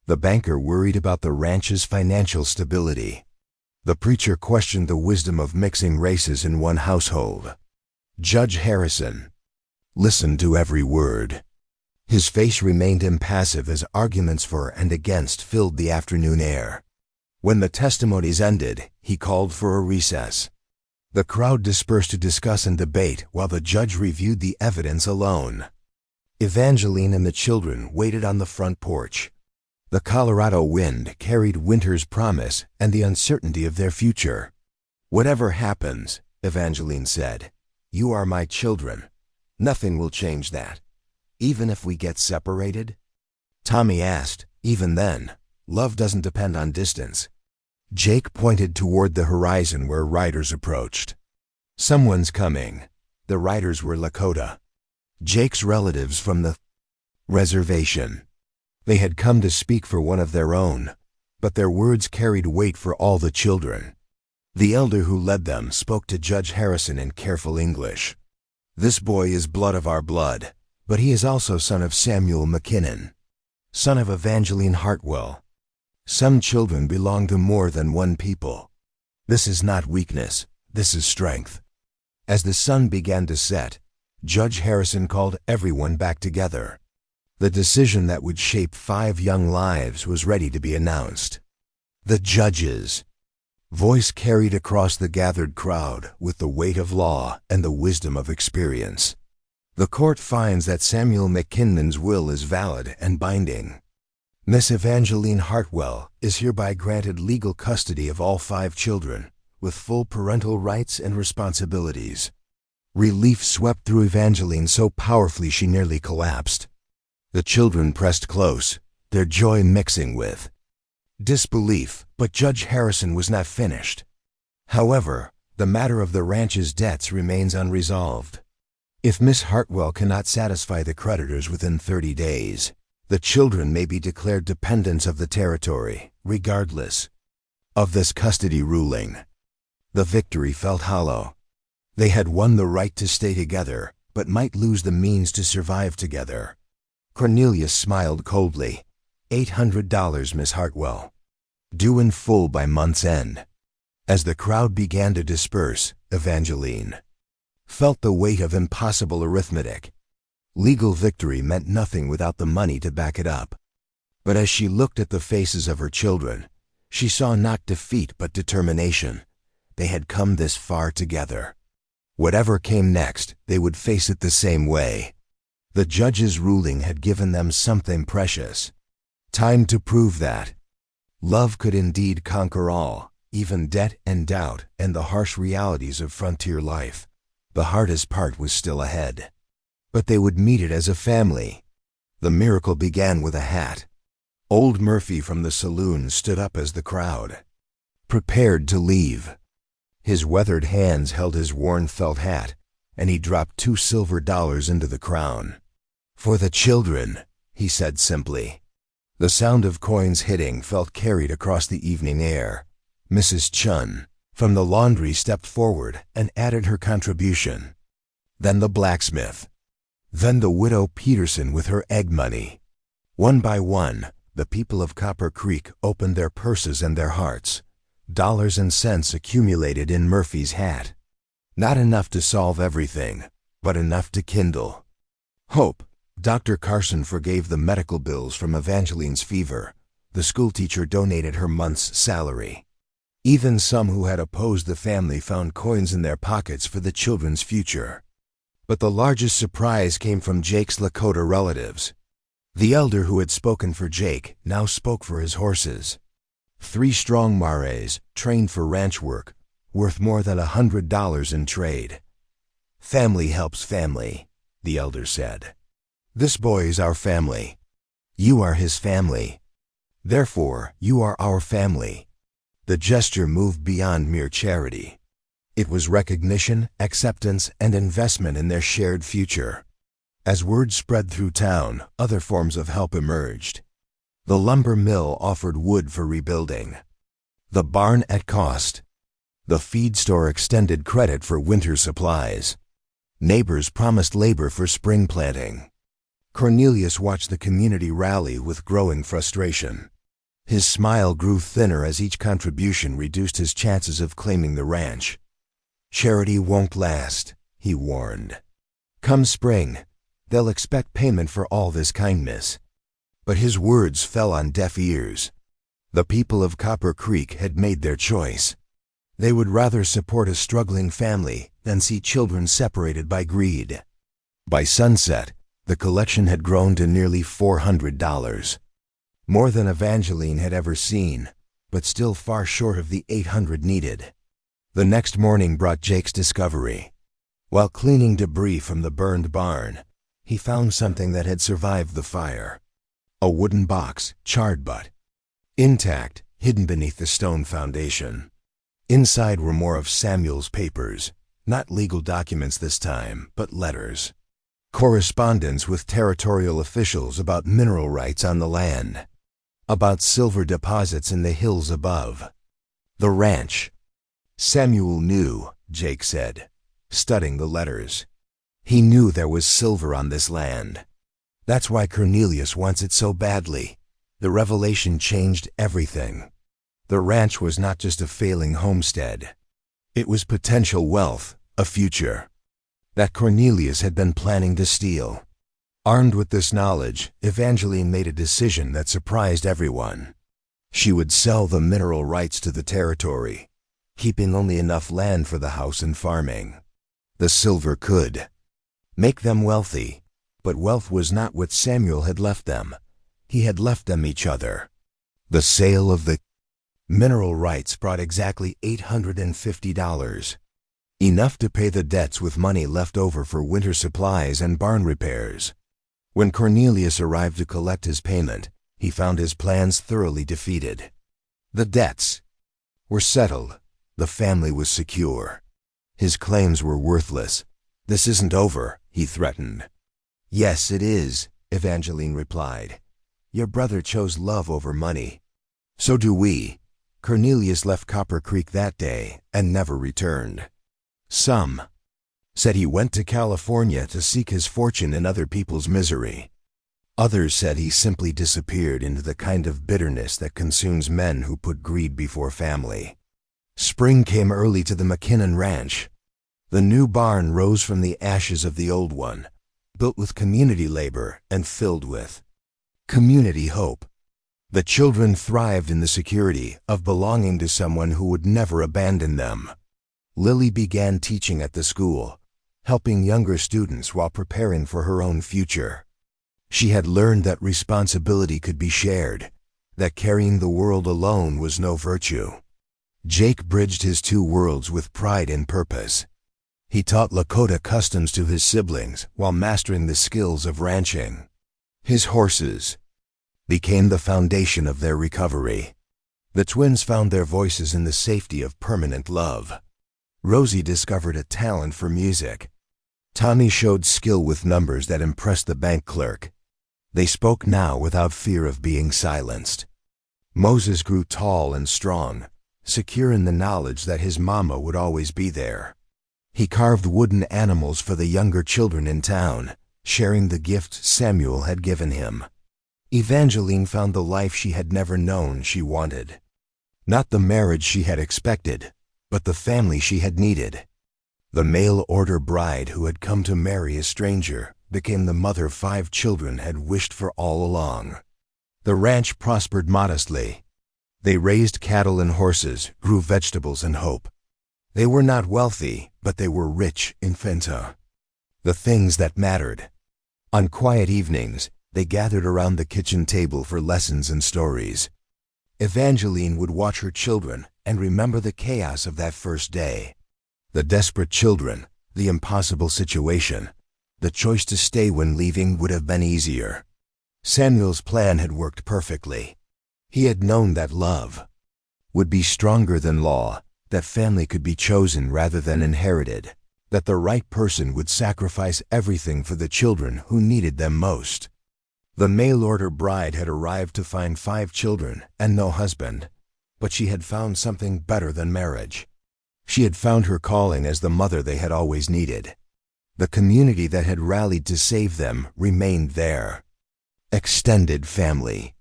The banker worried about the ranch's financial stability. The preacher questioned the wisdom of mixing races in one household. Judge Harrison listened to every word. His face remained impassive as arguments for and against filled the afternoon air. When the testimonies ended, he called for a recess. The crowd dispersed to discuss and debate while the judge reviewed the evidence alone. Evangeline and the children waited on the front porch. The Colorado wind carried winter's promise and the uncertainty of their future. "Whatever happens," Evangeline said, "you are my children. Nothing will change that. Even if we get separated?" Tommy asked, "Even then, love doesn't depend on distance." Jake pointed toward the horizon where riders approached. "Someone's coming." The riders were Lakota, Jake's relatives from the reservation. They had come to speak for one of their own, but their words carried weight for all the children. The elder who led them spoke to Judge Harrison in careful English. "This boy is blood of our blood, but he is also son of Samuel McKinnon, son of Evangeline Hartwell. Some children belong to more than one people. This is not weakness, this is strength." As the sun began to set, Judge Harrison called everyone back together. The decision that would shape 5 young lives was ready to be announced. The judge's voice carried across the gathered crowd with the weight of law and the wisdom of experience. "The court finds that Samuel McKinnon's will is valid and binding. Miss Evangeline Hartwell is hereby granted legal custody of all 5 children, with full parental rights and responsibilities." Relief swept through Evangeline so powerfully she nearly collapsed. The children pressed close, their joy mixing with disbelief, but Judge Harrison was not finished. "However, the matter of the ranch's debts remains unresolved. If Miss Hartwell cannot satisfy the creditors within 30 days, the children may be declared dependents of the territory, regardless of this custody ruling." The victory felt hollow. They had won the right to stay together, but might lose the means to survive together. Cornelius smiled coldly. $800, Miss Hartwell. Due in full by month's end. As the crowd began to disperse, Evangeline felt the weight of impossible arithmetic. Legal victory meant nothing without the money to back it up. But as she looked at the faces of her children, she saw not defeat but determination. They had come this far together. Whatever came next, they would face it the same way. The judge's ruling had given them something precious. Time to prove that love could indeed conquer all, even debt and doubt and the harsh realities of frontier life. The hardest part was still ahead. But they would meet it as a family. The miracle began with a hat. Old Murphy from the saloon stood up as the crowd prepared to leave. His weathered hands held his worn felt hat, and he dropped $2 silver into the crown. "For the children," he said simply. The sound of coins hitting felt carried across the evening air. Mrs. Chun from the laundry stepped forward and added her contribution. Then the blacksmith. Then the widow Peterson with her egg money. One by one, the people of Copper Creek opened their purses and their hearts. Dollars and cents accumulated in Murphy's hat. Not enough to solve everything, but enough to kindle hope. Dr. Carson forgave the medical bills from Evangeline's fever. The schoolteacher donated her month's salary. Even some who had opposed the family found coins in their pockets for the children's future. But the largest surprise came from Jake's Lakota relatives. The elder who had spoken for Jake now spoke for his horses. 3 strong mares, trained for ranch work, worth more than $100 in trade. "Family helps family," the elder said. "This boy is our family. You are his family. Therefore, you are our family. The gesture moved beyond mere charity. It was recognition, acceptance, and investment in their shared future. As word spread through town, other forms of help emerged. The lumber mill offered wood for rebuilding. The barn at cost. The feed store extended credit for winter supplies. Neighbors promised labor for spring planting. Cornelius watched the community rally with growing frustration. His smile grew thinner as each contribution reduced his chances of claiming the ranch. "Charity won't last," he warned. "Come spring, they'll expect payment for all this kindness." But his words fell on deaf ears. The people of Copper Creek had made their choice. They would rather support a struggling family than see children separated by greed. By sunset, the collection had grown to nearly $400. More than Evangeline had ever seen, but still far short of the $800 needed. The next morning brought Jake's discovery. While cleaning debris from the burned barn, he found something that had survived the fire. A wooden box, charred but intact, hidden beneath the stone foundation. Inside were more of Samuel's papers, not legal documents this time, but letters. Correspondence with territorial officials about mineral rights on the land. About silver deposits in the hills above. The ranch. Samuel knew, Jake said, studying the letters. He knew there was silver on this land. That's why Cornelius wants it so badly. The revelation changed everything. The ranch was not just a failing homestead. It was potential wealth, a future, that Cornelius had been planning to steal. Armed with this knowledge, Evangeline made a decision that surprised everyone. She would sell the mineral rights to the territory, keeping only enough land for the house and farming. The silver could make them wealthy, but wealth was not what Samuel had left them. He had left them each other. The sale of the mineral rights brought exactly $850. Enough to pay the debts with money left over for winter supplies and barn repairs. When Cornelius arrived to collect his payment, he found his plans thoroughly defeated. The debts were settled. The family was secure. His claims were worthless. "This isn't over," he threatened. "Yes, it is," Evangeline replied. "Your brother chose love over money. So do we." Cornelius left Copper Creek that day and never returned. Some said he went to California to seek his fortune in other people's misery. Others said he simply disappeared into the kind of bitterness that consumes men who put greed before family. Spring came early to the McKinnon Ranch. The new barn rose from the ashes of the old one, built with community labor and filled with community hope. The children thrived in the security of belonging to someone who would never abandon them. Lily began teaching at the school, helping younger students while preparing for her own future. She had learned that responsibility could be shared, that carrying the world alone was no virtue. Jake bridged his two worlds with pride and purpose. He taught Lakota customs to his siblings while mastering the skills of ranching. His horses became the foundation of their recovery. The twins found their voices in the safety of permanent love. Rosie discovered a talent for music. Tommy showed skill with numbers that impressed the bank clerk. They spoke now without fear of being silenced. Moses grew tall and strong, secure in the knowledge that his mama would always be there. He carved wooden animals for the younger children in town, sharing the gift Samuel had given him. Evangeline found the life she had never known she wanted. Not the marriage she had expected, but the family she had needed. The mail-order bride who had come to marry a stranger became the mother 5 children had wished for all along. The ranch prospered modestly. They raised cattle and horses, grew vegetables and hope. They were not wealthy, but they were rich in finta, the things that mattered. On quiet evenings, they gathered around the kitchen table for lessons and stories. Evangeline would watch her children and remember the chaos of that first day. The desperate children, the impossible situation. The choice to stay when leaving would have been easier. Samuel's plan had worked perfectly. He had known that love would be stronger than law, that family could be chosen rather than inherited, that the right person would sacrifice everything for the children who needed them most. The mail-order bride had arrived to find 5 children and no husband, but she had found something better than marriage. She had found her calling as the mother they had always needed. The community that had rallied to save them remained there. Extended family.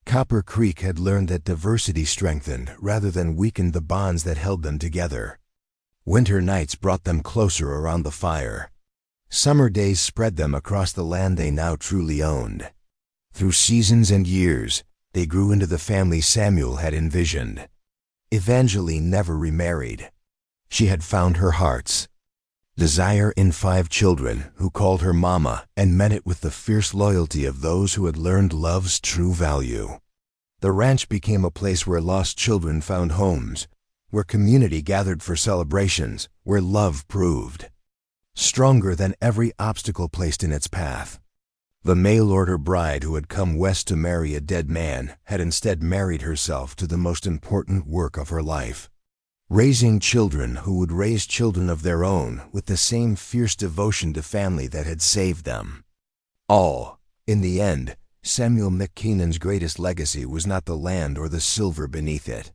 Copper Creek had learned that diversity strengthened rather than weakened the bonds that held them together. Winter nights brought them closer around the fire. Summer days spread them across the land they now truly owned. Through seasons and years, they grew into the family Samuel had envisioned. Evangeline never remarried. She had found her heart's desire in 5 children who called her mama and met it with the fierce loyalty of those who had learned love's true value. The ranch became a place where lost children found homes, where community gathered for celebrations, where love proved stronger than every obstacle placed in its path. The mail-order bride who had come west to marry a dead man had instead married herself to the most important work of her life. Raising children who would raise children of their own with the same fierce devotion to family that had saved them. All, in the end, Samuel McKinnon's greatest legacy was not the land or the silver beneath it.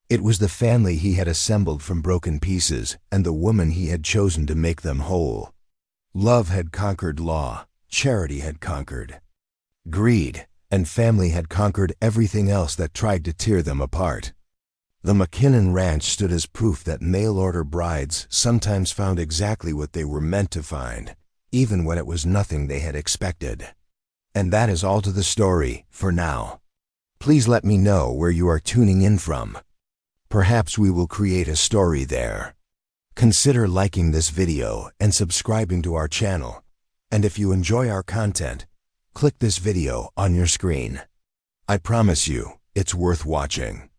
It was the family he had assembled from broken pieces and the woman he had chosen to make them whole. Love had conquered law, charity had conquered greed, and family had conquered everything else that tried to tear them apart. The McKinnon Ranch stood as proof that mail-order brides sometimes found exactly what they were meant to find, even when it was nothing they had expected. And that is all to the story, for now. Please let me know where you are tuning in from. Perhaps we will create a story there. Consider liking this video and subscribing to our channel. And if you enjoy our content, click this video on your screen. I promise you, it's worth watching.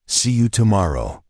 See you tomorrow.